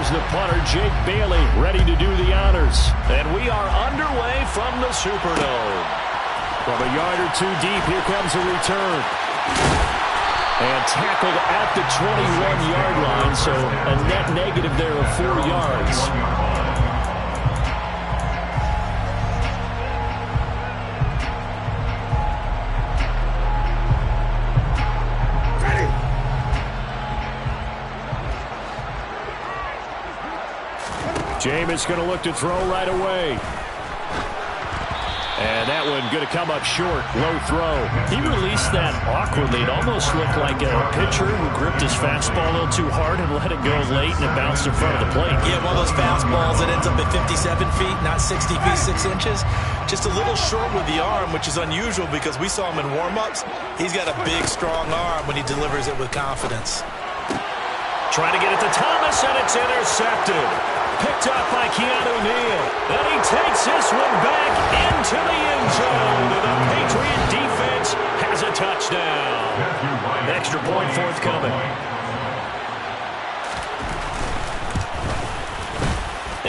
is the punter, Jake Bailey, ready to do the honors. And we are underway from the Superdome. From a yard or two deep, here comes a return. And tackled at the 21-yard line, so a net negative there of 4 yards. Jameis going to look to throw right away. And that one going to come up short. Low throw. He released that awkwardly. It almost looked like a pitcher who gripped his fastball a little too hard and let it go late, and it bounced in front of the plate. Yeah, one of those fastballs that ends up at 57 feet, not 60 feet, 6 inches. Just a little short with the arm, which is unusual because we saw him in warm-ups. He's got a big, strong arm when he delivers it with confidence. Trying to get it to Thomas, and it's intercepted. Picked up by Keanu Neal. And he takes this one back into the end zone. And the Patriot defense has a touchdown. Extra point forthcoming.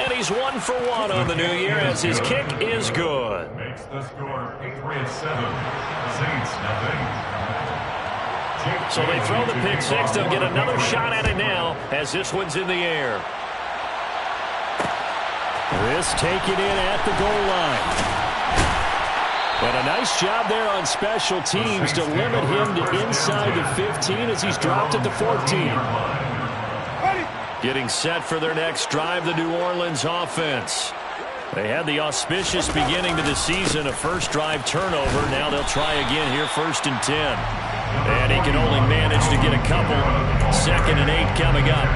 And he's 1 for 1 on the new year as his kick is good. Makes the score Patriots 7, Saints nothing. So they throw the pick six. They'll get another shot at it now as this one's in the air. This taken in at the goal line. And a nice job there on special teams to limit him to inside the 15 as he's dropped at the 14. Getting set for their next drive, the New Orleans offense. They had the auspicious beginning to the season, a first drive turnover. Now they'll try again here, 1st and 10. And he can only manage to get a couple. 2nd and 8 coming up.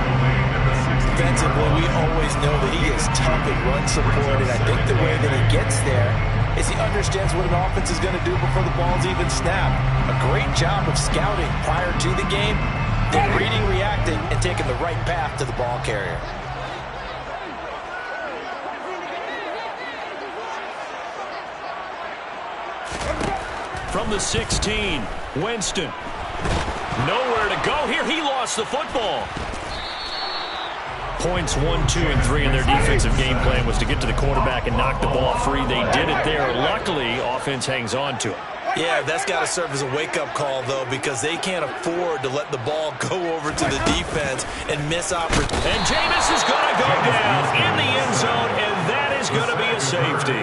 Defensively, we always know that he is tough and run support, and I think the way that he gets there is he understands what an offense is going to do before the ball's even snapped. A great job of scouting prior to the game, then reading, reacting, and taking the right path to the ball carrier. From the 16, Winston. Nowhere to go here. He lost the football. Points 1, 2, and 3 in their defensive game plan was to get to the quarterback and knock the ball free. They did it there. Luckily, offense hangs on to it. Yeah, that's got to serve as a wake-up call, though, because they can't afford to let the ball go over to the defense and miss opportunity. And Jameis is going to go down in the end zone, and that is going to be a safety.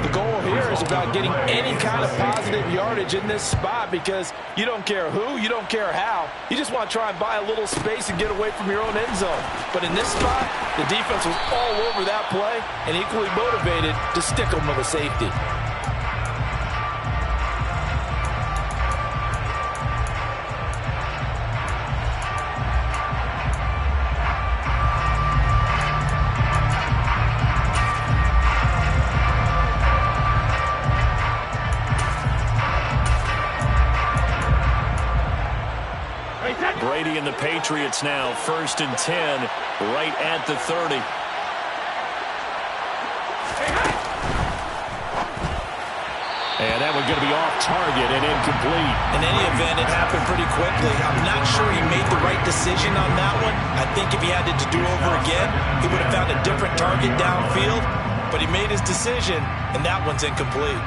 The goal here is about getting any kind of positive yardage in this spot because you don't care who, you don't care how. You just want to try and buy a little space and get away from your own end zone. But in this spot, the defense was all over that play and equally motivated to stick them with a safety. Brady and the Patriots now 1st and 10 right at the 30. And that one going to be off target and incomplete. In any event, it happened pretty quickly. I'm not sure he made the right decision on that one. I think if he had it to do over again, he would have found a different target downfield. But he made his decision, and that one's incomplete.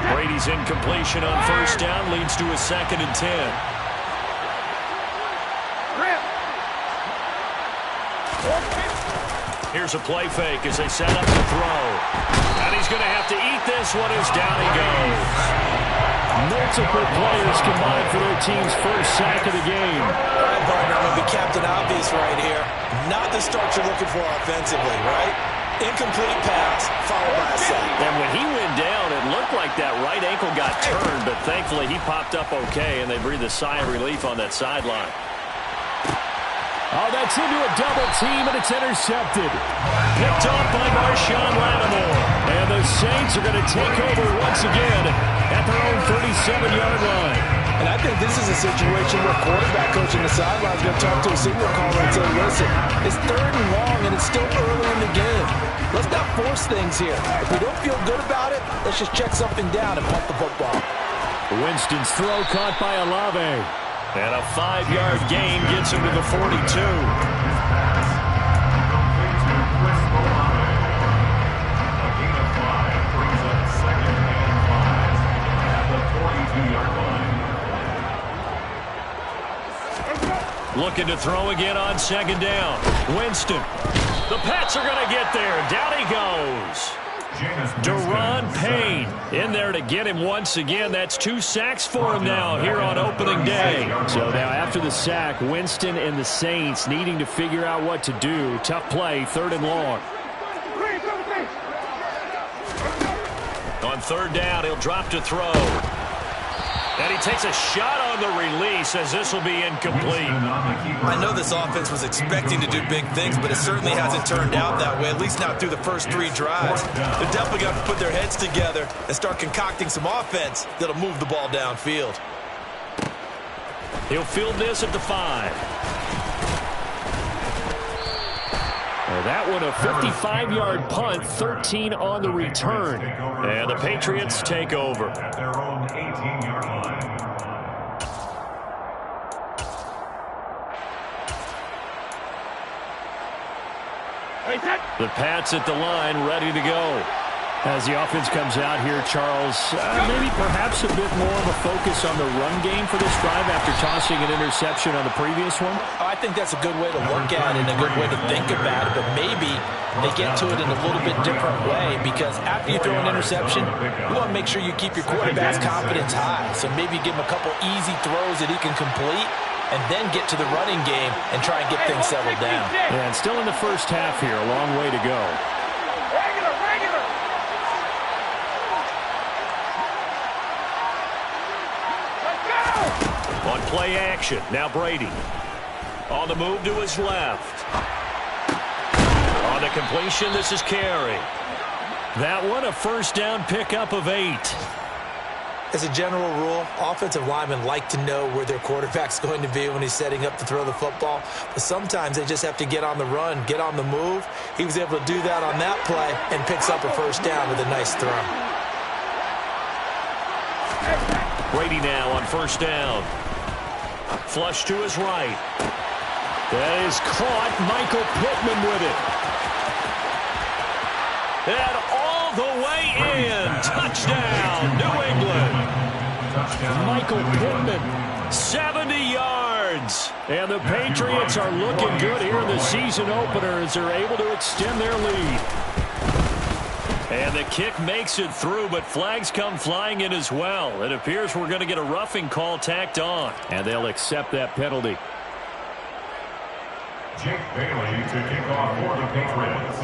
Brady's incompletion on 1st down leads to a 2nd and 10. Here's a play fake as they set up the throw. And he's going to have to eat this one as down he goes. Multiple players combined for their team's first sack of the game. All right, partner, I'm going to be Captain Obvious right here. Not the start you're looking for offensively, right? Incomplete pass, followed by a sack. And when he went down, it looked like that right ankle got turned, but thankfully he popped up okay, and they breathed a sigh of relief on that sideline. Oh, that's into a double team, and it's intercepted. Picked off by Marshawn Lattimore. And the Saints are going to take over once again at their own 37-yard line. And I think this is a situation where quarterback coach in the sideline is going to talk to a signal caller and say, listen, it's 3rd and long, and it's still early in the game. Let's not force things here. If we don't feel good about it, let's just check something down and punt the football. Winston's throw caught by Olave. And a 5-yard gain gets him to the 42. Looking to throw again on second down. Winston. The Pats are going to get there. Down he goes. Daron Payne in there to get him once again. That's 2 sacks for him now here on opening day. So now after the sack, Winston and the Saints needing to figure out what to do. Tough play, 3rd and long. On 3rd down, he'll drop to throw. And he takes a shot on the release as this will be incomplete. I know this offense was expecting to do big things, but it certainly hasn't turned out that way, at least not through the first 3 drives. They're definitely going to put their heads together and start concocting some offense that'll move the ball downfield. He'll field this at the 5. That one a 55-yard punt, 13 on the return. And the Patriots take over. At their own 18-yard line. The Pats at the line, ready to go. As the offense comes out here, Charles, maybe perhaps a bit more of a focus on the run game for this drive after tossing an interception on the previous one? I think that's a good way to look at it and a good way to think about it, but maybe they get to it in a little bit different way because after you throw an interception, you want to make sure you keep your quarterback's confidence high. So maybe give him a couple easy throws that he can complete and then get to the running game and try and get things settled down. Yeah, and still in the first half here, a long way to go. On play action, now Brady. On the move to his left. On the completion, this is Carey. That one, a first down pickup of 8. As a general rule, offensive linemen like to know where their quarterback's going to be when he's setting up to throw the football. But sometimes they just have to get on the run, get on the move. He was able to do that on that play and picks up a first down with a nice throw. Brady now on first down. Flush to his right. That is caught. Michael Pittman with it. And all the way in. Touchdown, New England. Michael Pittman, 70 yards. And the Patriots are looking good here in the season opener as they're able to extend their lead. And the kick makes it through, but flags come flying in as well. It appears we're going to get a roughing call tacked on, and they'll accept that penalty. Jake Bailey to kick off for the Patriots.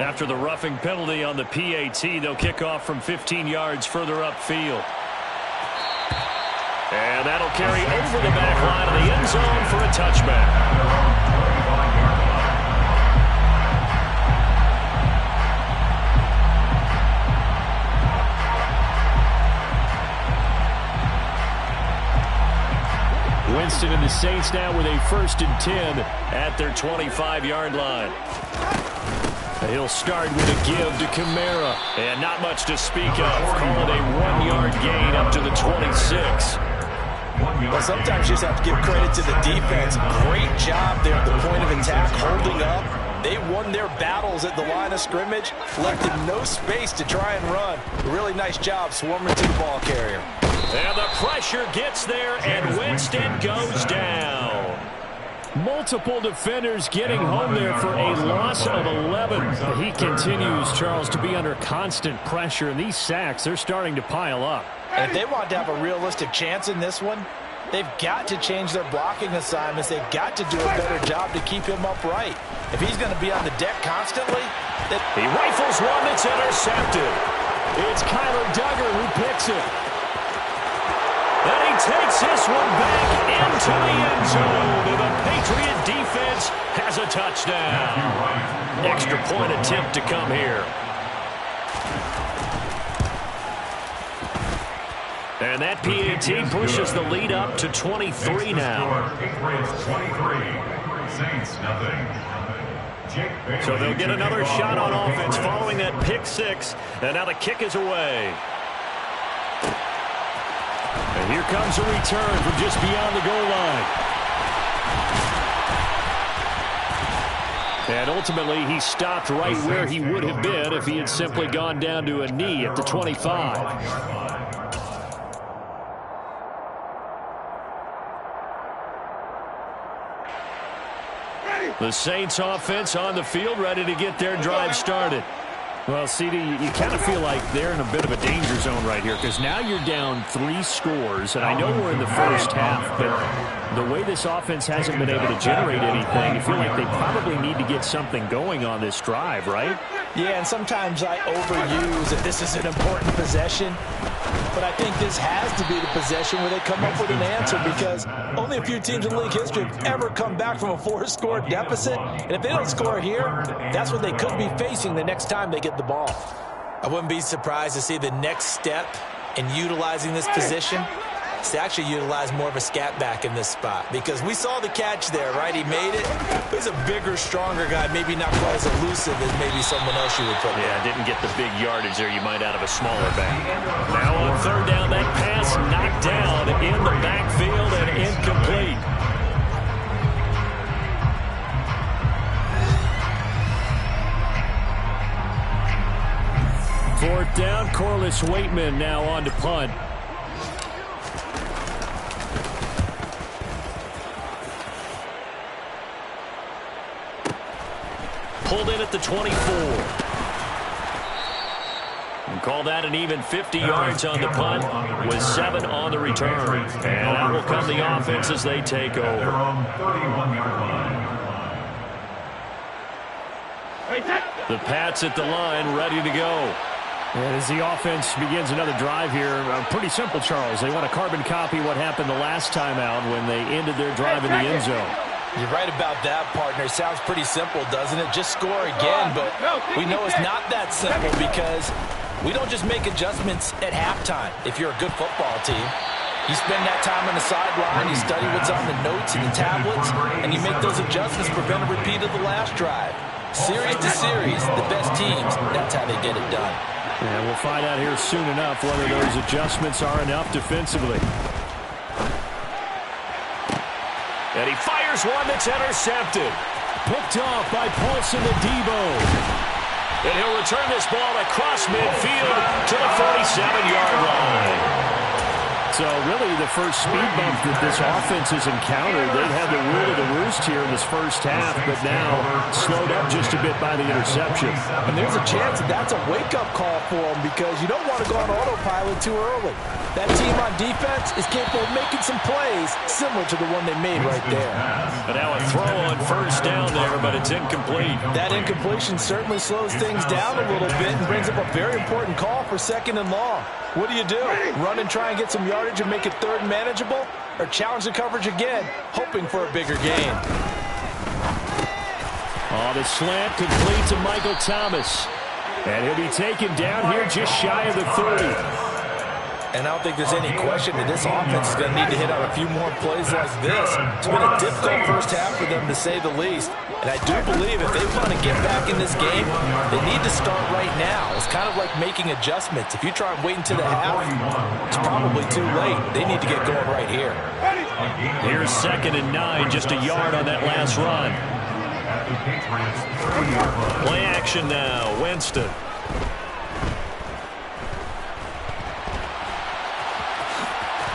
After the roughing penalty on the PAT, they'll kick off from 15 yards further upfield. And that'll carry over the back line of the end zone for a touchback. Winston and the Saints now with a 1st and 10 at their 25-yard line. He'll start with a give to Kamara. And not much to speak of. Call it a 1-yard gain up to the 26. Well, sometimes you just have to give credit to the defense. Great job there at the point of attack, holding up. They won their battles at the line of scrimmage, left him no space to try and run. A really nice job swarming to the ball carrier. And the pressure gets there, and Winston goes down. Multiple defenders getting home there for a loss of 11. He continues, Charles, to be under constant pressure, and these sacks, they're starting to pile up. And if they want to have a realistic chance in this one, they've got to change their blocking assignments. They've got to do a better job to keep him upright. If he's going to be on the deck constantly, he rifles one that's intercepted. It's Kyler Duggar who picks it. And he takes this one back into the end zone. And the Patriot defense has a touchdown. Extra point attempt to come here. And that PAT pushes the lead up to 23 now. Patriots 23, Saints nothing. So they'll get another shot on offense following that pick 6. And now the kick is away. And And here comes a return from just beyond the goal line. And ultimately, he stopped right where he would have been if he had simply gone down to a knee at the 25. The Saints offense on the field, ready to get their drive started. Well, CD, you kind of feel like they're in a bit of a danger zone right here because now you're down 3 scores, and I know we're in the first half, but the way this offense hasn't been able to generate anything, you feel like they probably need to get something going on this drive, right? Yeah, and sometimes I overuse that this is an important possession, but I think this has to be the possession where they come up with an answer because only a few teams in league history have ever come back from a 4-score deficit, and if they don't score here, that's what they could be facing the next time they get the ball. I wouldn't be surprised to see the next step in utilizing this position is to actually utilize more of a scat back in this spot because we saw the catch there, right? He made it. He's a bigger, stronger guy, maybe not quite as elusive as maybe someone else you would put there. Yeah, didn't get the big yardage there you might out of a smaller back. Now on third down, that pass knocked down in the backfield and incomplete. Fourth down, Corliss Waitman now on to punt. Pulled in at the 24. And call that an even 50 yards on the punt with 7 on the return. And out will come the offense as they take over. The Pats at the line ready to go. And as the offense begins another drive here, pretty simple, Charles. They want to carbon copy what happened the last time out when they ended their drive in the end zone. You're right about that, partner. Sounds pretty simple, doesn't it? Just score again, but we know it's not that simple because we don't just make adjustments at halftime if you're a good football team. You spend that time on the sideline, you study what's on the notes and the tablets, and you make those adjustments to prevent a repeat of the last drive. Series to series, the best teams, that's how they get it done. And we'll find out here soon enough whether those adjustments are enough defensively. And he fires one that's intercepted. Picked off by Paulson Adebo. And he'll return this ball across midfield to the 47-yard line. So really the first speed bump that this offense has encountered, they've had the rule of the roost here in this first half, but now slowed up just a bit by the interception. And there's a chance that that's a wake-up call for them because you don't want to go on autopilot too early. That team on defense is capable of making some plays similar to the one they made right there. But now a throw on first down there, but it's incomplete. That incompletion certainly slows things down a little bit and brings up a very important call for 2nd and long. What do? Run and try and get some yardage and make it third and manageable? Or challenge the coverage again, hoping for a bigger gain? Oh, the slant complete to Michael Thomas. And he'll be taken down here just shy of the 30. And I don't think there's any question that this offense is going to need to hit on a few more plays like this. It's been a difficult first half for them, to say the least. And I do believe if they want to get back in this game, they need to start right now. It's kind of like making adjustments. If you try and wait until the half, it's probably too late. They need to get going right here. Here's 2nd and 9, just a yard on that last run. Play action now, Winston.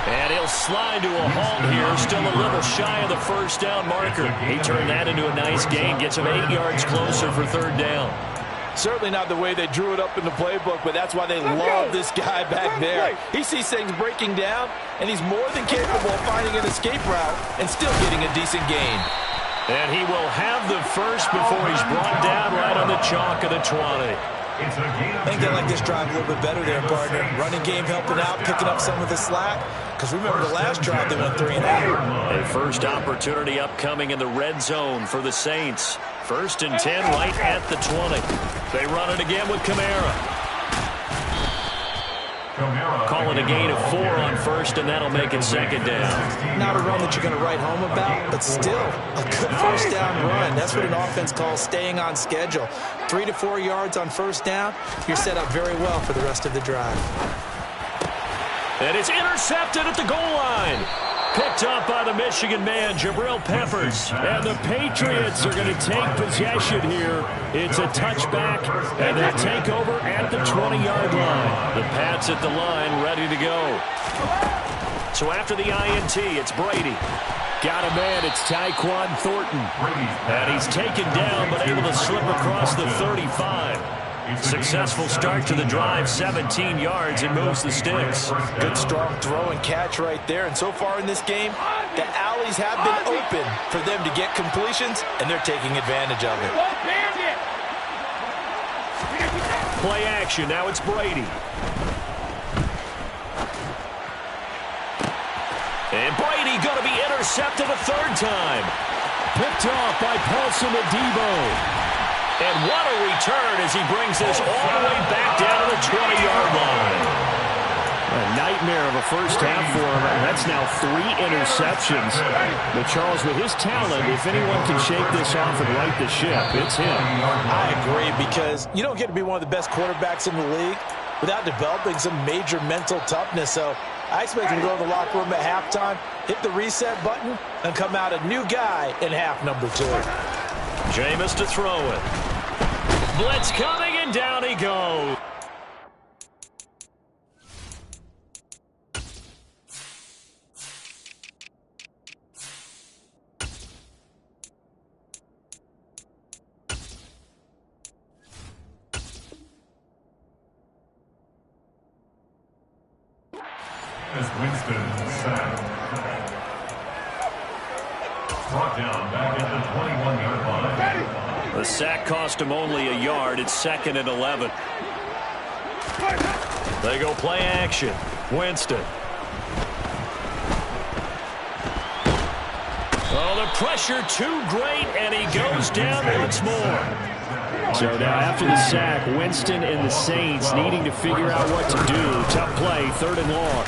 And he'll slide to a halt here, still a little shy of the first down marker. He turned that into a nice gain, gets him 8 yards closer for third down. Certainly not the way they drew it up in the playbook, but that's why they love this guy back there. He sees things breaking down, and he's more than capable of finding an escape route and still getting a decent gain. And he will have the first before he's brought down right on the chalk of the 20. I think they like this drive a little bit better there, partner. Running game helping out, picking up some of the slack. Because remember the last drive, they went 3 and out. A first opportunity upcoming in the red zone for the Saints. 1st and 10 right at the 20. They run it again with Kamara. Calling a gain of 4 on first, and that'll make it 2nd down. Not a run that you're going to write home about, but still a good first down run. That's what an offense calls staying on schedule. 3 to 4 yards on first down, you're set up very well for the rest of the drive. And it's intercepted at the goal line. Picked up by the Michigan man, Jabril Peppers. And the Patriots are going to take possession here. It's a touchback, and they'll take over at the 20-yard line. The Pats at the line, ready to go. So after the INT, it's Brady. Got a man, it's Tyquan Thornton. And he's taken down, but able to slip across the 35. Successful start to the drive, 17 yards, and moves the sticks. Good strong throw and catch right there. And so far in this game, the alleys have been open for them to get completions, and they're taking advantage of it. Play action, now it's Brady. And Brady going to be intercepted a third time. Picked off by Paulson Adebo. And what a return as he brings this all the way back down to the 20-yard line. A nightmare of a first half for him. That's now 3 interceptions. But Charles, with his talent, if anyone can shake this off and right the ship, it's him. I agree, because you don't get to be one of the best quarterbacks in the league without developing some major mental toughness. So I expect him to go to the locker room at halftime, hit the reset button, and come out a new guy in half number 2. Jameis to throw it. Blitz coming, and down he goes. As Winston sacked. Brought down back at the 21-yard line. The sack cost him only a yard. It's 2nd and 11. They go play action. Winston. Oh, the pressure too great, and he goes down once more. So now after the sack, Winston and the Saints needing to figure out what to do. Tough play, 3rd and long.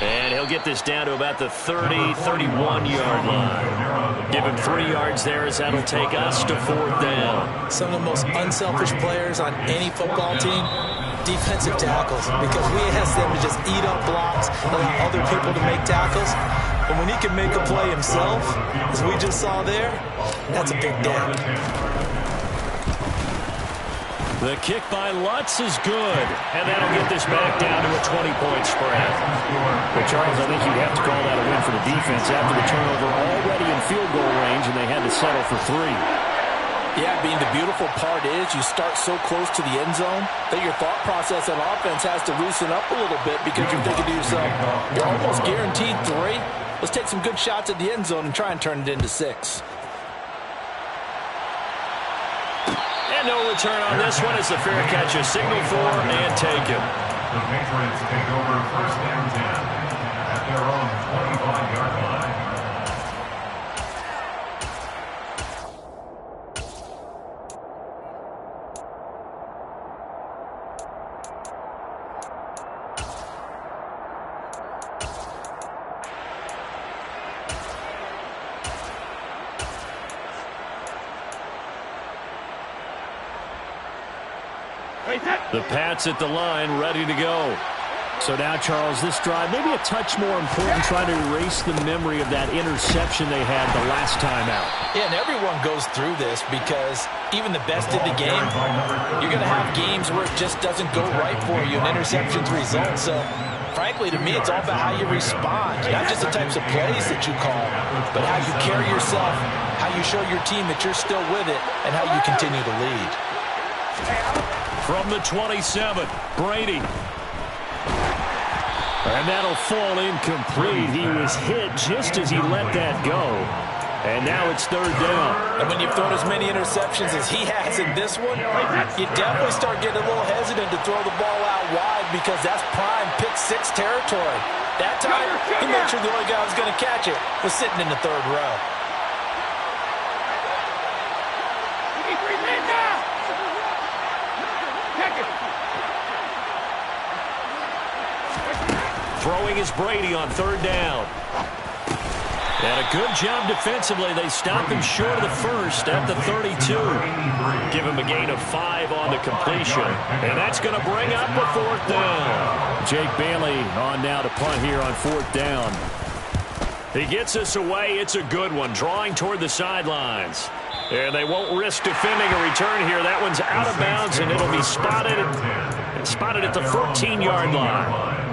And he'll get this down to about the 30, 31-yard line. Give him 3 yards there, as that'll take us to 4th down. Some of the most unselfish players on any football team, defensive tackles, because we ask them to just eat up blocks, allow other people to make tackles. But when he can make a play himself, as we just saw there, that's a big down. The kick by Lutz is good, and that'll get this back down to a 20-point spread. But Charles, I think you'd have to call that a win for the defense after the turnover already in field goal range, and they had to settle for 3. Yeah, Bean, the beautiful part is you start so close to the end zone that your thought process on offense has to loosen up a little bit, because you're thinking to yourself, you're almost guaranteed 3. Let's take some good shots at the end zone and try and turn it into 6. And no return on this one as the fair catch is signaled for and taken. The Patriots take over 1st and 10 at their own 25-yard line. The Pats at the line, ready to go. So now, Charles, this drive maybe a touch more important, trying to erase the memory of that interception they had the last time out. Yeah, and everyone goes through this, because even the best in the game, you're going to have games where it just doesn't go right for you, and interceptions result. So, frankly, to me, it's all about how you respond, not just the types of plays that you call, but how you carry yourself, how you show your team that you're still with it, and how you continue to lead. From the 27, Brady. And that'll fall incomplete. He was hit just as he let that go. And now it's 3rd down. And when you've thrown as many interceptions as he has in this one, you definitely start getting a little hesitant to throw the ball out wide, because that's prime pick 6 territory. That time, he made sure the only guy who was going to catch it was sitting in the 3rd row. Throwing is Brady on 3rd down. And a good job defensively. They stop him short of the first at the 32. Give him a gain of 5 on the completion. And that's going to bring up a 4th down. Jake Bailey on now to punt here on 4th down. He gets us away. It's a good one, drawing toward the sidelines. And they won't risk defending a return here. That one's out of bounds, and it'll be spotted at the 14-yard line.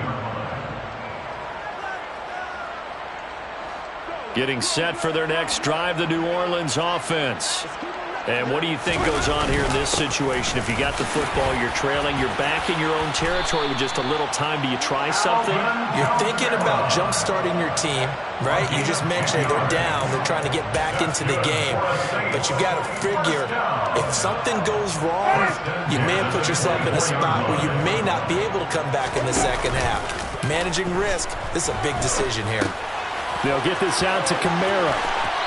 Getting set for their next drive, the New Orleans offense. And what do you think goes on here in this situation? If you got the football, you're trailing, you're back in your own territory with just a little time. Do you try something? You're thinking about jump-starting your team, right? You just mentioned it. They're down. They're trying to get back into the game. But you got to figure, if something goes wrong, you may have put yourself in a spot where you may not be able to come back in the second half. Managing risk, this is a big decision here. They'll get this out to Kamara.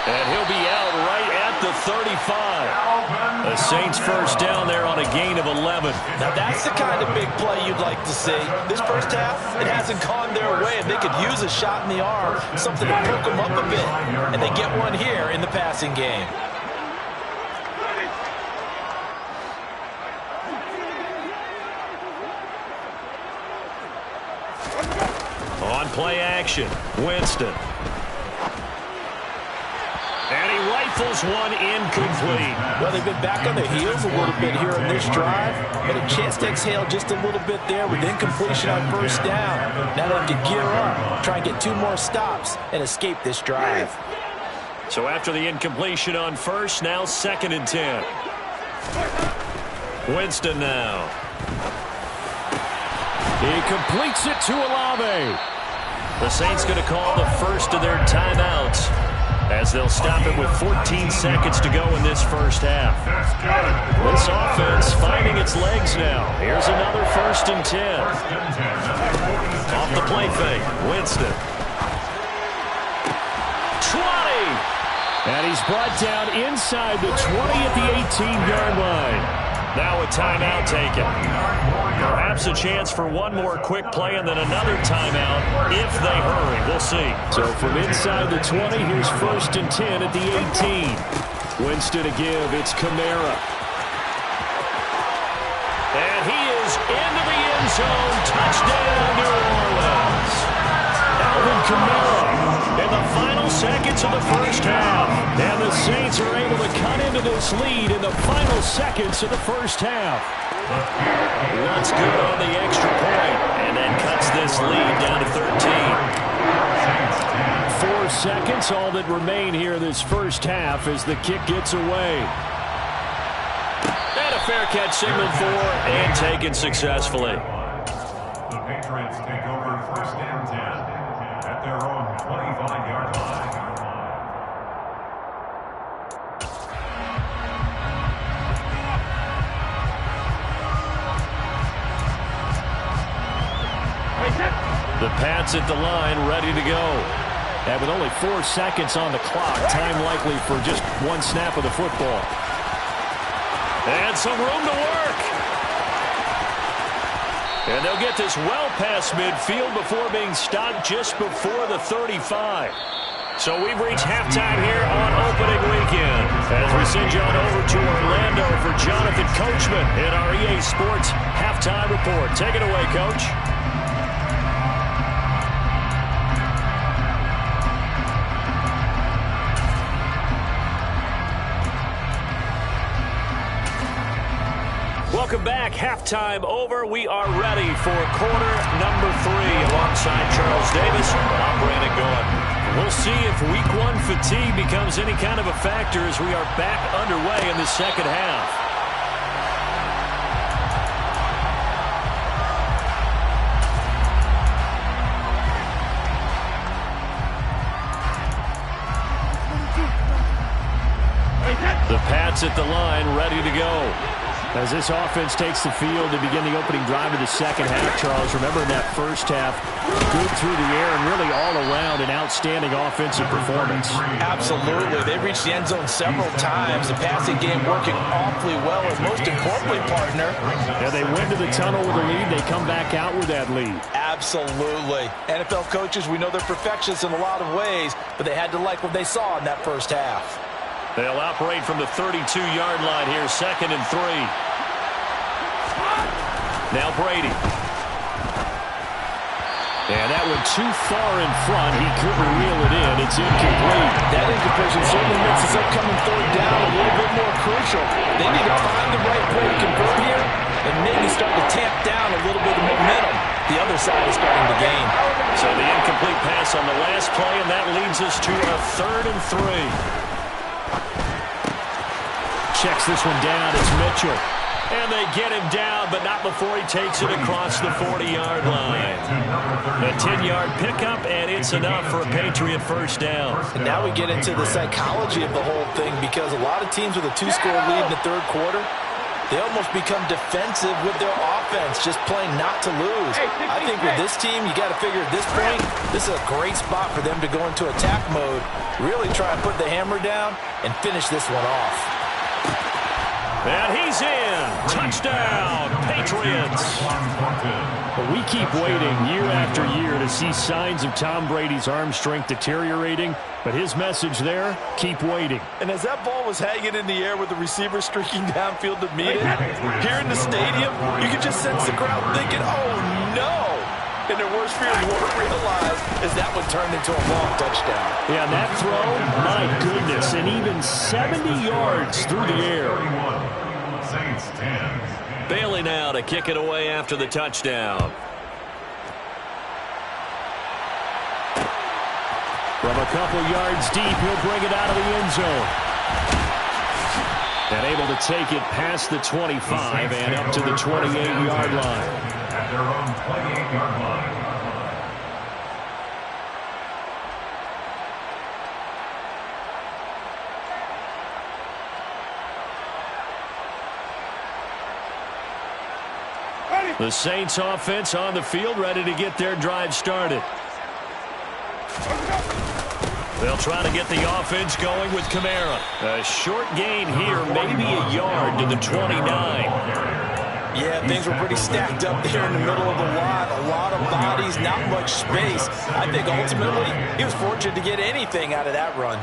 And he'll be out right at the 35. The Saints first down there on a gain of 11. Now that's the kind of big play you'd like to see. This first half, it hasn't gone their way, and they could use a shot in the arm, something to perk them up a bit. And they get one here in the passing game. On play action, Winston. And he rifles one incomplete. Well, they've been back on their heels a little bit here in this drive, but a chance to exhale just a little bit there with incompletion on first down. Now they have to gear up, try and get 2 more stops, and escape this drive. So after the incompletion on first, now 2nd and 10. Winston now. He completes it to Olave. The Saints going to call the first of their timeouts, as they'll stop it with 14 seconds to go in this first half. This offense finding its legs now. Here's another 1st and 10. Off the play fake, Winston. 20! And he's brought down inside the 20 at the 18-yard line. Now a timeout taken. Perhaps a chance for one more quick play and then another timeout if they hurry. We'll see. So from inside the 20, here's 1st and 10 at the 18. Winston to give. It's Kamara. And he is into the end zone. Touchdown, New Orleans. Alvin Kamara in the final seconds of the first half. And the Saints are able to cut into this lead in the final seconds of the first half. That's good on the extra point, and that cuts this lead down to 13. 4 seconds, all that remain here this first half as the kick gets away. And a fair catch signaled for and taken successfully. The Patriots take over 1st and 10 at their own 25-yard line. The Pats at the line, ready to go. And with only 4 seconds on the clock, time likely for just 1 snap of the football. And some room to work. And they'll get this well past midfield before being stopped just before the 35. So we've reached halftime here on opening weekend. As we send you on over to Orlando for Jonathan Coachman in our EA Sports Halftime Report. Take it away, Coach. Welcome back. Halftime over. We are ready for quarter number 3 alongside Charles Davis. I'm Brandon Gaudin. We'll see if week 1 fatigue becomes any kind of a factor as we are back underway in the second half. The Pats at the line, ready to go. As this offense takes the field to begin the opening drive of the second half, Charles, remember in that first half, good through the air and really all around an outstanding offensive performance. Absolutely. They reached the end zone several times. The passing game working awfully well, and most importantly, partner. Yeah, they went to the tunnel with a lead. They come back out with that lead. Absolutely. NFL coaches, we know they're perfectionists in a lot of ways, but they had to like what they saw in that first half. They'll operate from the 32-yard line here, 2nd and 3. Now Brady. And that went too far in front. He couldn't reel it in. It's incomplete. That incompletion certainly makes this upcoming 3rd down a little bit more crucial. They need to find the right play to convert here and maybe start to tamp down a little bit of momentum. The other side is starting to gain. So the incomplete pass on the last play, and that leads us to a 3rd and 3. Checks this one down. It's Mitchell. And they get him down, but not before he takes it across the 40-yard line. A 10-yard pickup, and it's enough for a Patriot first down. And now we get into the psychology of the whole thing, because a lot of teams with a 2-score lead in the 3rd quarter, they almost become defensive with their offense, just playing not to lose. I think with this team, you got to figure at this point, this is a great spot for them to go into attack mode, really try and put the hammer down and finish this one off. And he's in. Touchdown, Patriots. But we keep waiting year after year to see signs of Tom Brady's arm strength deteriorating. But his message there, keep waiting. And as that ball was hanging in the air with the receiver streaking downfield to meet it, here in the stadium, you could just sense the crowd thinking, oh, no. And their worst fears won't realize as that one turned into a long touchdown. Yeah, that throw, my goodness, and even 70 yards through the air. Saints 10. Bailey now to kick it away after the touchdown. From a couple yards deep, he'll bring it out of the end zone. And able to take it past the 25 and up to the 28-yard line. At their own 28-yard line. The Saints offense on the field, ready to get their drive started. They'll try to get the offense going with Kamara. A short gain here, maybe a yard to the 29. Yeah, things were pretty stacked up there in the middle of the line. A lot of bodies, not much space. I think ultimately he was fortunate to get anything out of that run.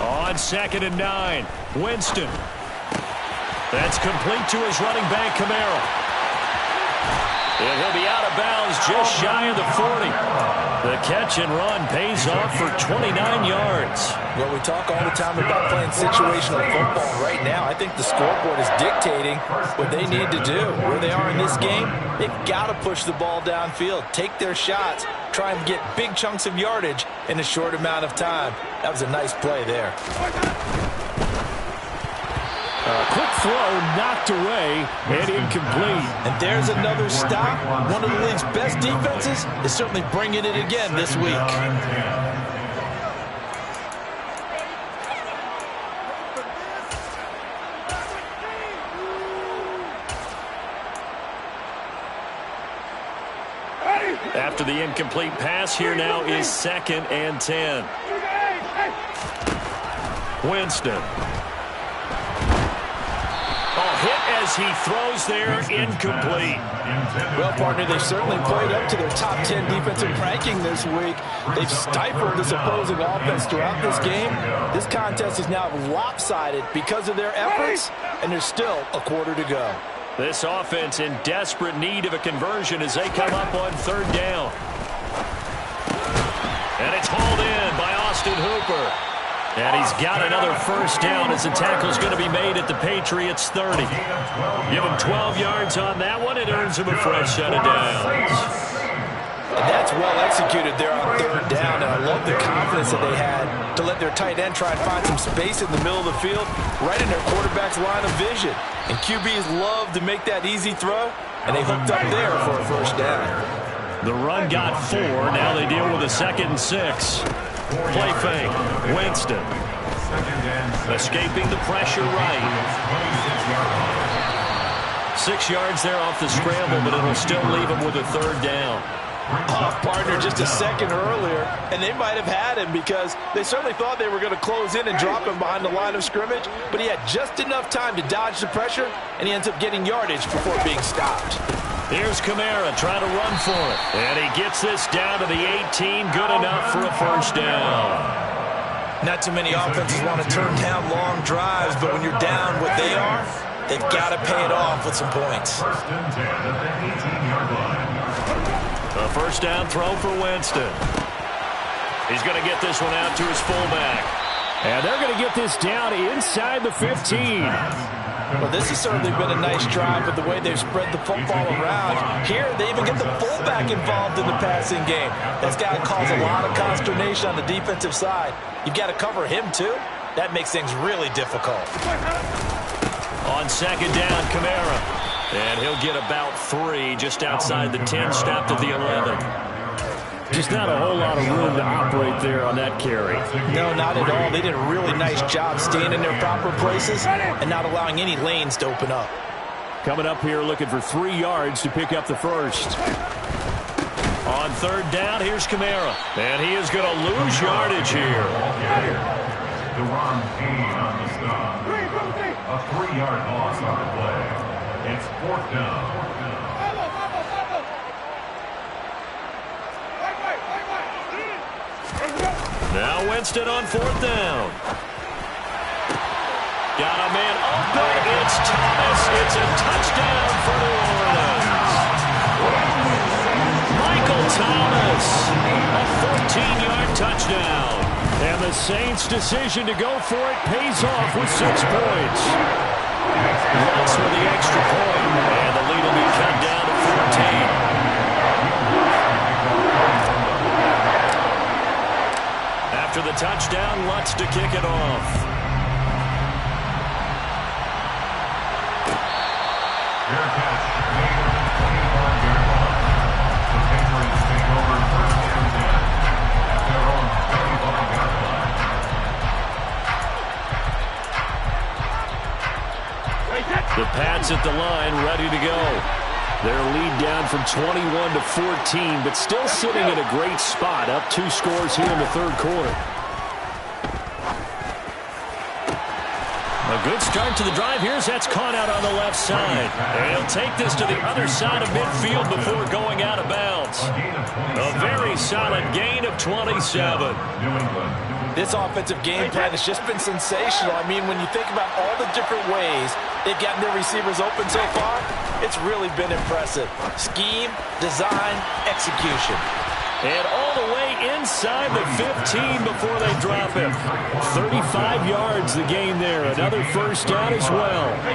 On 2nd and 9, Winston. That's complete to his running back, Kamara. And he'll be out of bounds just shy of the 40. The catch and run pays off for 29 yards. Well, we talk all the time about playing situational football. Right now, I think the scoreboard is dictating what they need to do. Where they are in this game, they've got to push the ball downfield, take their shots, try and get big chunks of yardage in a short amount of time. That was a nice play there. Quick throw knocked away and incomplete. And there's another stop. One of the league's best defenses is certainly bringing it again this week. After the incomplete pass, here now is 2nd and 10. Winston. Hit as he throws there, incomplete. Well, partner, they've certainly played up to their top 10 defensive ranking this week. They've stifled this opposing offense throughout this game. This contest is now lopsided because of their efforts, and there's still a quarter to go. This offense in desperate need of a conversion as they come up on 3rd down. And it's hauled in by Austin Hooper. And he's got another first down as the tackle's going to be made at the Patriots' 30. Give him 12 yards on that one. It earns him a fresh set of downs. And that's well executed there on 3rd down. And I love the confidence that they had to let their tight end try and find some space in the middle of the field, right in their quarterback's line of vision. And QBs love to make that easy throw, and they hooked up there for a first down. The run got 4. Now they deal with a 2nd and 6. Play fake. Winston. Escaping the pressure right. 6 yards there off the scramble, but it'll still leave him with a 3rd down. off partner just a second earlier, and they might have had him because they certainly thought they were going to close in and drop him behind the line of scrimmage, but he had just enough time to dodge the pressure, and he ends up getting yardage before being stopped. Here's Kamara trying to run for it, and he gets this down to the 18, good enough for a first down. Not too many offenses want to turn down long drives, but when you're down what they are, they've got to pay it off with some points. First and 10 at the 18-yard line. A first down throw for Winston. He's going to get this one out to his fullback. And they're going to get this down inside the 15. Well, this has certainly been a nice drive with the way they've spread the football around. Here, they even get the fullback involved in the passing game. That's got to cause a lot of consternation on the defensive side. You've got to cover him, too. That makes things really difficult. On second down, Kamara. And he'll get about 3 just outside the 10, stopped at the 11. Just not a whole lot of room to operate there on that carry. No, not at all. They did a really nice job staying in their proper places and not allowing any lanes to open up. Coming up here looking for 3 yards to pick up the first. On third down, here's Kamara. And he is going to lose yardage here. Deron Payne on the stop. A 3-yard loss on the play. It's fourth down. Now Winston on fourth down. Got a man open. It's Thomas. It's a touchdown for New Orleans. Michael Thomas. A 14-yard touchdown. And the Saints' decision to go for it pays off with 6 points. Lutz for the extra point. And the lead will be cut down to 14. After the touchdown, Lutz to kick it off. Fair catch made at the 25-yard line. The Patriots take over first and 10 at their own 25-yard line. The Pats at the line, ready to go. Their lead down from 21 to 14, but still sitting in a great spot, up 2 scores here in the third quarter. A good start to the drive. Here's that's caught out on the left side. And he'll take this to the other side of midfield before going out of bounds. A very solid gain of 27. New England. This offensive game plan has just been sensational. I mean, when you think about all the different ways they've gotten their receivers open so far, it's really been impressive. Scheme, design, execution. And all the way inside the 15 before they drop him. 35 yards the gain there. Another first down as well. And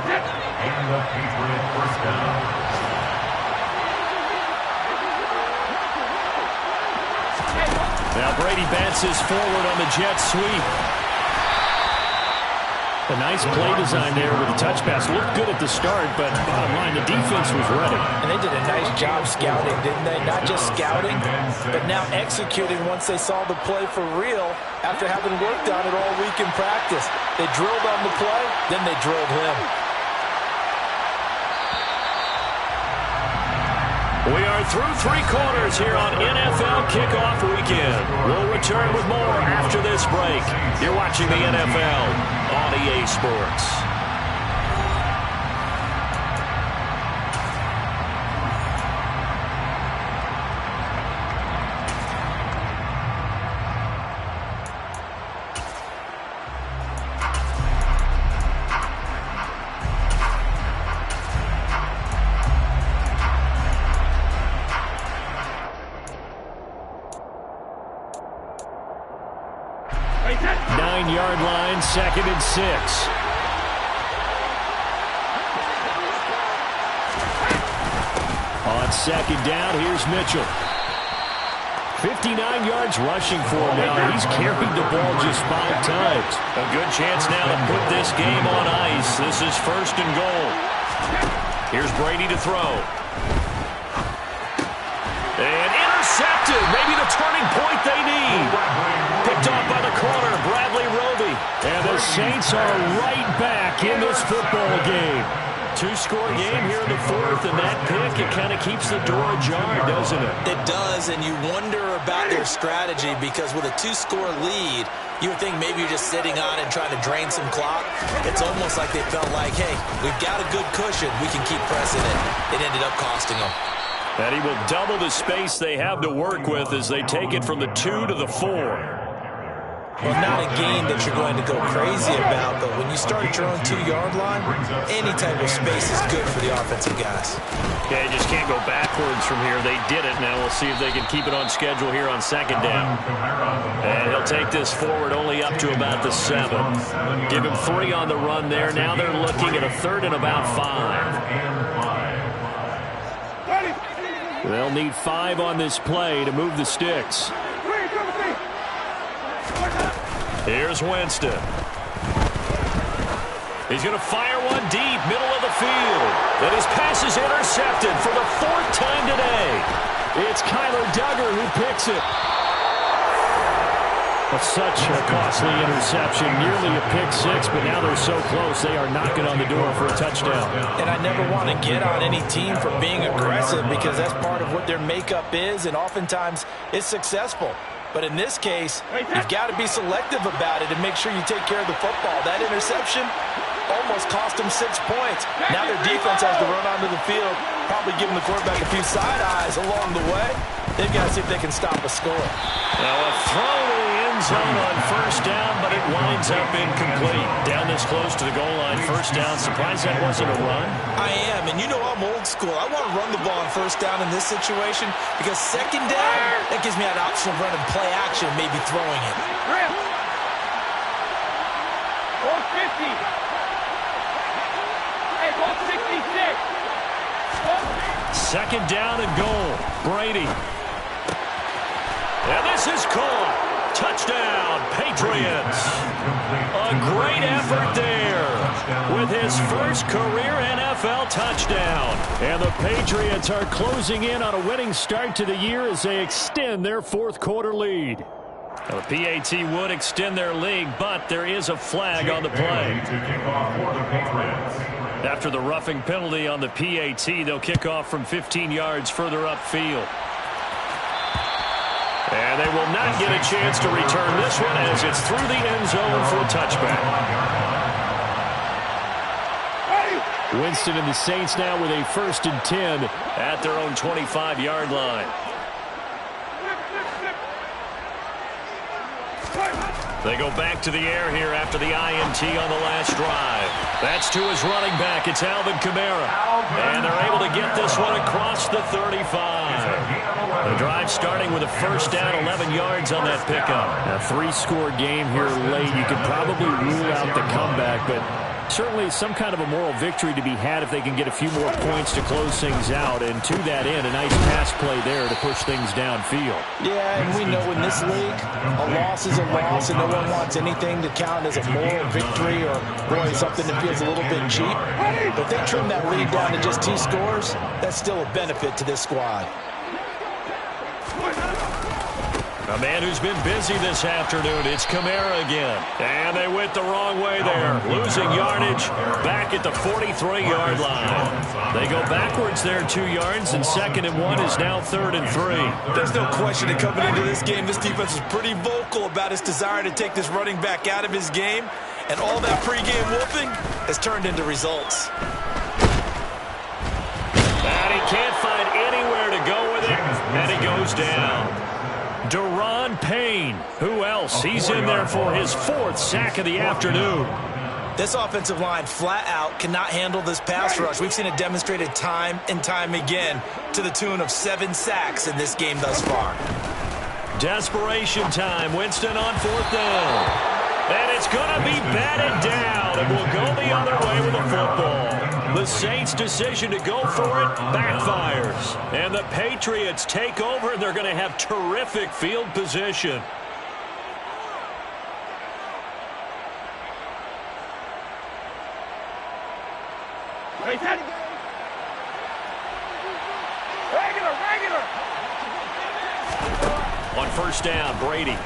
the Patriot first down. Now Brady bounces forward on the jet sweep. A nice play design there with a touch pass. Looked good at the start, but bottom line, the defense was ready. And they did a nice job scouting, didn't they? Not just scouting, but now executing once they saw the play for real after having worked on it all week in practice. They drilled on the play, then they drilled him. We are through 3 quarters here on NFL Kickoff Weekend. We'll return with more after this break. You're watching the NFL on EA Sports. Second and 6. On second down, here's Mitchell. 59 yards rushing for him now. He's carried the ball just 5 times. A good chance now to put this game on ice. This is first and goal. Here's Brady to throw. And intercepted. Maybe the turning point they need. Picked off by the corner, Bradley Roby. And the Saints are right back in this football game. two-score game here in the fourth, and that pick, it kind of keeps the door ajar, doesn't it? It does, and you wonder about their strategy because with a two-score lead, you would think maybe you're just sitting on it and trying to drain some clock. It's almost like they felt like, hey, we've got a good cushion. We can keep pressing it. It ended up costing them. And he will double the space they have to work with as they take it from the 2 to the 4. Well, not a game that you're going to go crazy about, but when you start at your own 2-yard line, any type of space is good for the offensive guys. Okay, just can't go backwards from here. They did it. Now we'll see if they can keep it on schedule here on second down. And he'll take this forward only up to about the 7. Give him 3 on the run there. Now they're looking at a 3rd and about 5. They'll need 5 on this play to move the sticks. Here's Winston. He's going to fire one deep, middle of the field. And his pass is intercepted for the 4th time today. It's Kyler Duggar who picks it. Such a costly interception, nearly a pick-6, but now they're so close they are knocking on the door for a touchdown. And I never want to get on any team for being aggressive because that's part of what their makeup is, and oftentimes it's successful. But in this case, you've got to be selective about it and make sure you take care of the football. That interception almost cost them 6 points. Now their defense has to run onto the field, probably giving the quarterback a few side eyes along the way. They've got to see if they can stop a score. Now a throw to the end zone on 1st down, but it winds up incomplete. Down this close to the goal line, 1st down. Surprised that wasn't a run? I am, and you know I'm old school. I want to run the ball on 1st down in this situation because 2nd down, that gives me an option of running play action, maybe throwing it. 450. Hey, 166. 2nd down and goal. Brady. And this is caught. Touchdown, Patriots. A great effort there with his first career NFL touchdown. And the Patriots are closing in on a winning start to the year as they extend their 4th quarter lead. Now, the PAT would extend their lead, but there is a flag on the play. After the roughing penalty on the PAT, they'll kick off from 15 yards further upfield. And they will not get a chance to return this one as it's through the end zone for a touchback. Winston and the Saints now with a 1st and 10 at their own 25-yard line. They go back to the air here after the INT on the last drive. That's to his running back. It's Alvin Kamara. And they're able to get this one across the 35. The drive starting with a 1st down, 11 yards on that pickup. A 3-score game here late. You could probably rule out the comeback, but certainly some kind of a moral victory to be had if they can get a few more points to close things out. And to that end, a nice pass play there to push things downfield. Yeah, and we know in this league, a loss is a loss, and no one wants anything to count as a moral victory or, boy, something that feels a little bit cheap. But if they trim that lead down to just 2 scores, that's still a benefit to this squad. A man who's been busy this afternoon. It's Kamara again. And they went the wrong way there. Losing yardage back at the 43-yard line. They go backwards there 2 yards, and 2nd and 1 is now 3rd and 3. There's no question that coming into this game, this defense is pretty vocal about its desire to take this running back out of his game. And all that pregame whooping has turned into results. And he can't find anywhere to go with it. And he goes down. Daron Payne. Who else? He's in there for his 4th sack of the afternoon. This offensive line flat out cannot handle this pass rush. We've seen it demonstrated time and time again to the tune of 7 sacks in this game thus far. Desperation time. Winston on 4th down. And it's going to be batted down, and we'll go the other way with the football. The Saints' decision to go for it backfires. And the Patriots take over, and they're going to have terrific field position. On 1st down, Brady.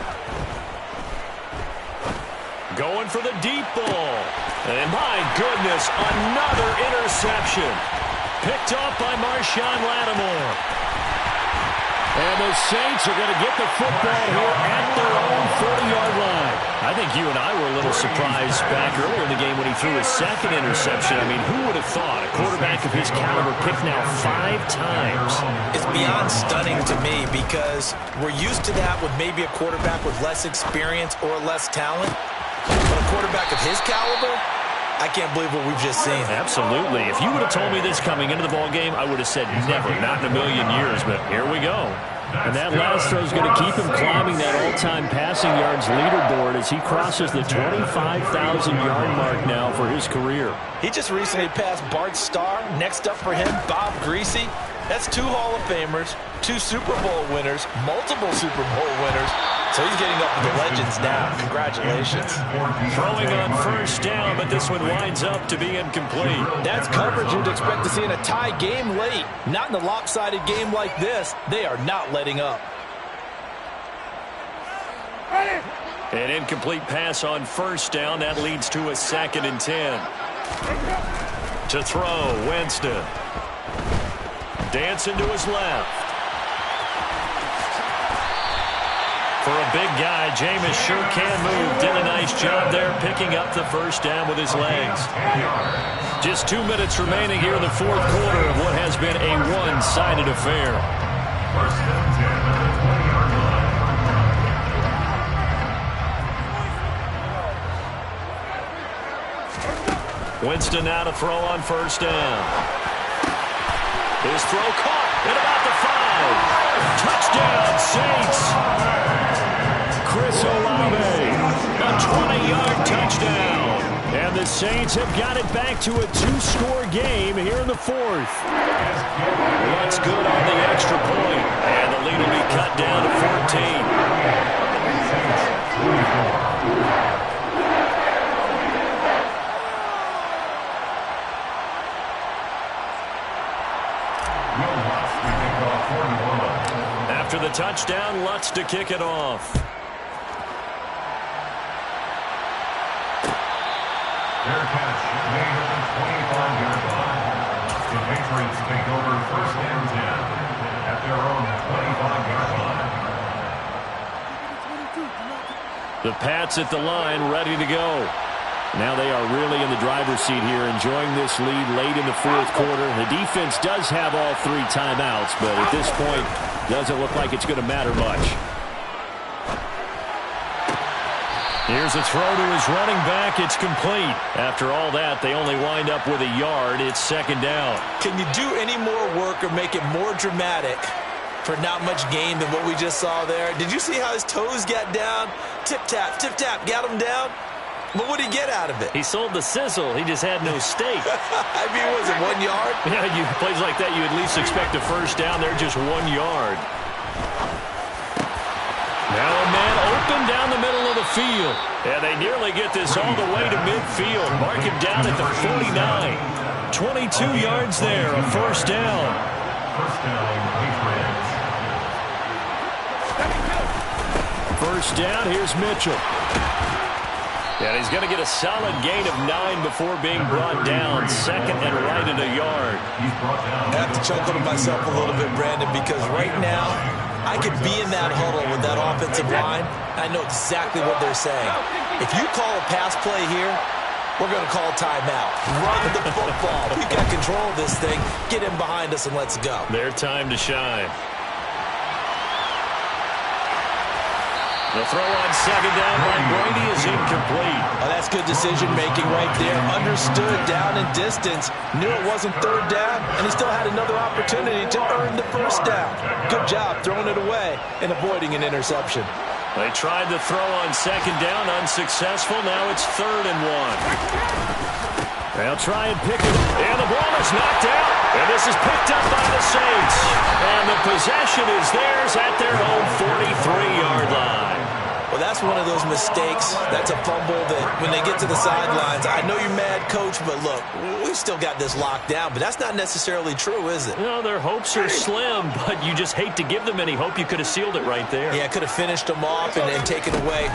Going for the deep ball. And my goodness, another interception. interception. Picked off by Marshawn Lattimore. And the Saints are going to get the football here at their own 40-yard line. I think you and I were a little surprised back earlier in the game when he threw his second interception. I mean, who would have thought a quarterback of his caliber picked now 5 times? It's beyond stunning to me because we're used to that with maybe a quarterback with less experience or less talent. But a quarterback of his caliber, I can't believe what we've just seen. Absolutely. If you would have told me this coming into the ball game, I would have said never, not in a million years. But here we go. And that last throw is going to keep him climbing that all-time passing yards leaderboard as he crosses the 25,000-yard mark now for his career. He just recently passed Bart Starr. Next up for him, Bob Greasy. That's 2 Hall of Famers, 2 Super Bowl winners, multiple Super Bowl winners. So he's getting up with the legends now. Congratulations. Throwing on first down, but this one winds up to be incomplete. That's coverage you'd expect to see in a tie game late. Not in a lopsided game like this. They are not letting up. An incomplete pass on first down. That leads to a 2nd and 10. To throw, Winston. Dancing to his left. For a big guy, Jameis sure can move. Did a nice job there picking up the first down with his legs. Just 2 minutes remaining here in the 4th quarter of what has been a one-sided affair. First and 10 at the 20-yard line. Winston now to throw on first down. His throw caught at about the 5. Touchdown, Saints. Chris Olave, A 20-yard touchdown. and the Saints have got it back to a 2-score game here in the 4th. That's good on the extra point, and the lead will be cut down to 14. After the touchdown, Lutz to kick it off. Fair catch made at the 25-yard line. The Patriots take over first and 10 at their own 25-yard line. The Pats at the line, ready to go. Now they are really in the driver's seat here, enjoying this lead late in the 4th quarter. The defense does have all 3 timeouts, but at this point, doesn't look like it's going to matter much. Here's a throw to his running back. It's complete. After all that, they only wind up with a yard. It's 2nd down. Can you do any more work or make it more dramatic for not much gain than what we just saw there? Did you see how his toes got down? Tip-tap, got him down. But what did he get out of it? He sold the sizzle. He just had no steak. I mean, was it 1 yard? Yeah, plays like that, you at least expect a first down. They're just 1 yard. Now a man open down the middle of the field. Yeah, they nearly get this all the way to midfield. Mark him down at the 49. 22 yards there, a first down. First down, Patriots. First down, here's Mitchell. Yeah, he's going to get a solid gain of 9 before being brought down. 2nd and right at a yard. I have to chuckle to myself a little bit, Brandon, because right now I could be in that huddle with that offensive line. I know exactly what they're saying. If you call a pass play here, we're going to call timeout. Run the football. We've got control of this thing. Get in behind us and let's go. Their time to shine. The throw on 2nd down by Brady is incomplete. Oh, that's good decision-making right there. Understood down and distance. Knew it wasn't 3rd down, and he still had another opportunity to earn the first down. Good job throwing it away and avoiding an interception. They tried to throw on 2nd down, unsuccessful. Now it's 3rd and 1. They'll try and pick it. And the ball is knocked out. And this is picked up by the Saints. And the possession is theirs at their own 43-yard line. Well, that's one of those mistakes. That's a fumble that when they get to the sidelines, I know you're mad, Coach, but look, we've still got this locked down. But that's not necessarily true, is it? No, their hopes are slim, but you just hate to give them any hope. You could have sealed it right there. Yeah, could have finished them off and taken away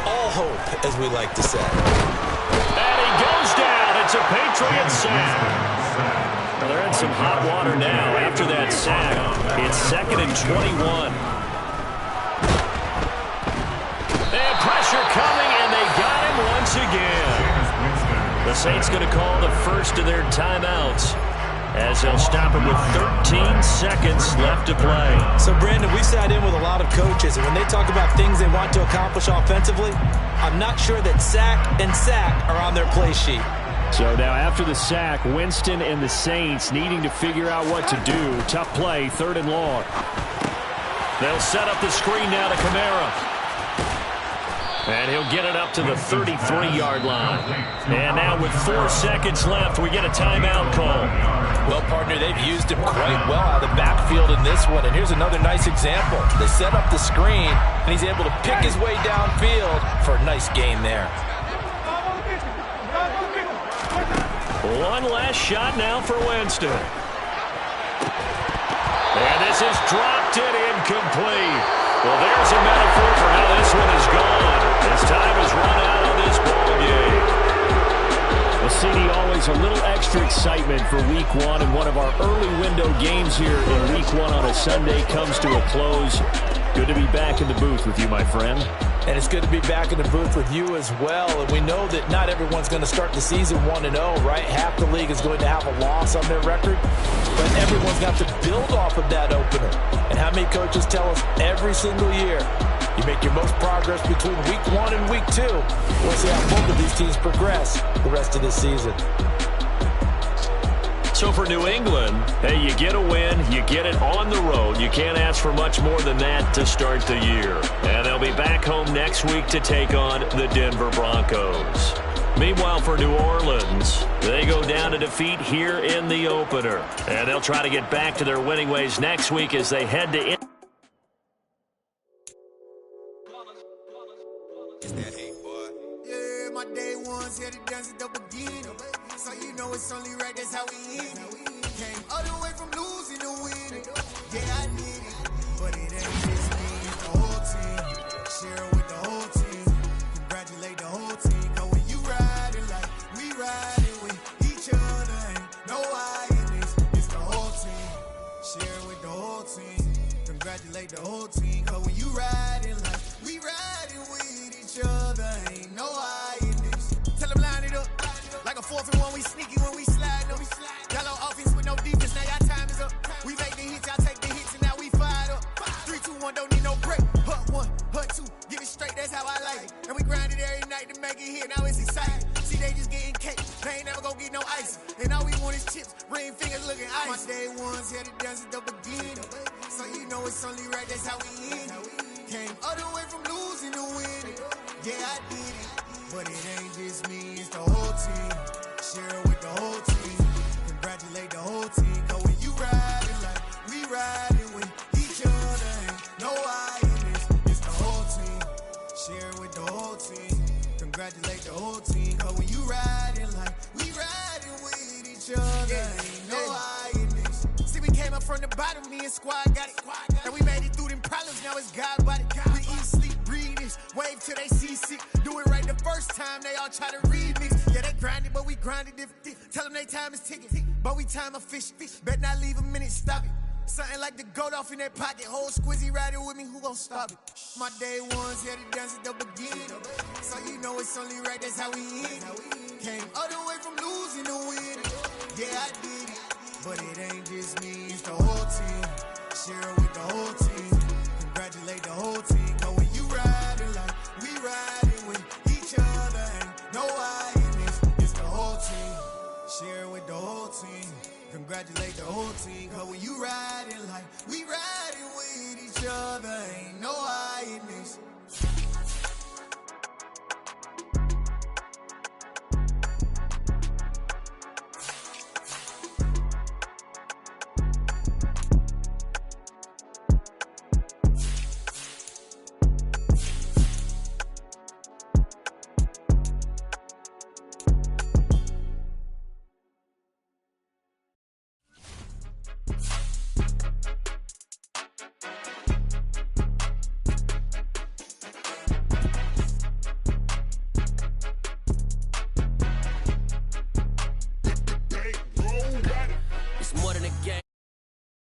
all hope, as we like to say. And he goes down. It's a Patriot sack. some hot water now after that sack. It's 2nd and 21. And pressure coming, and they got him once again. The Saints going to call the first of their timeouts as they'll stop it with 13 seconds left to play. So, Brandon, we sat in with a lot of coaches, and when they talk about things they want to accomplish offensively, I'm not sure that sack and sack are on their play sheet. So now after the sack, Winston and the Saints needing to figure out what to do. Tough play, 3rd and long. They'll set up the screen now to Kamara. And he'll get it up to the 33-yard line. And now with 4 seconds left, we get a timeout call. Well, partner, they've used him quite well out of the backfield in this one. And here's another nice example. They set up the screen, and he's able to pick his way downfield for a nice gain there. One last shot now for Winston. And this is dropped it incomplete. Well, there's a metaphor for how this one is gone. As time has run out on this ball game. Well, CD, always a little extra excitement for Week 1, and one of our early window games here in Week 1 on a Sunday comes to a close. Good to be back in the booth with you, my friend. And it's good to be back in the booth with you as well. And we know that not everyone's going to start the season 1-0, right? Half the league is going to have a loss on their record. But everyone's got to build off of that opener. And how many coaches tell us every single year, you make your most progress between Week 1 and Week 2. We'll see how both of these teams progress the rest of this season. So for New England, hey, you get a win, you get it on the road. You can't ask for much more than that to start the year. And they'll be back home next week to take on the Denver Broncos. Meanwhile, for New Orleans, they go down to defeat here in the opener. And they'll try to get back to their winning ways next week as they head to... Yeah, my day ones here to dance at the beginning. So you know it's only right, that's how we end it. Came all the way from losing to winning. Yeah, I did it, but it ain't just me, it's the whole team. Share it with the whole team. Congratulate the whole team. Cause when you riding like we riding with each other, ain't no I in this, it's the whole team. Share it with the whole team. Congratulate the whole team. Cause when you riding like we riding with each other, ain't no I in this. Tell them line it up. Like a 4th and 1, we sneaky when we slide. No, yellow offense with no defense, now y'all time is up. We make the hits, y'all take the hits, and now we fired up. 3, 2, 1, don't need no break. Hut 1, hut 2, get it straight, that's how I like it. And we grind it every night to make it hit, now it's exciting. See, they just getting cake, they ain't never gonna get no ice. And all we want is chips, ring fingers looking ice. My day ones here to dance at the beginning. So you know it's only right, that's how we end it. Came all the way from losing to winning. Yeah, I did it. But it ain't just me, it's the whole team. Share it with the whole team. Congratulate the whole team. Cause when you riding like we riding with each other, ain't no I in this, it's the whole team. Share it with the whole team. Congratulate the whole team. Cause when you riding like we riding with each other, ain't no I in this. See, we came up from the bottom, me and squad got it. And we made it through them problems, now it's God body. We eat, sleep, breathe this, wave till they see sick. Do it right the first time, they all try to remix. Yeah, they grinded, but we grinded different. Tell them they time is ticking, but we time a fish. Bet not leave a minute, stop it. Something like the goat off in their pocket. Whole squizzy riding with me, who gon' stop it? My day ones here to dance at the beginning. So you know it's only right, that's how we end it. Came all the way from losing to winning. Yeah, I did it, but it ain't just me, it's the whole team. Share it with the whole team. Congratulate the whole team. Cause when you riding like we riding with each other, ain't no I in this, it's the whole team. Share it with the whole team. Congratulate the whole team. Cause when you riding like we riding with each other, ain't no I in this,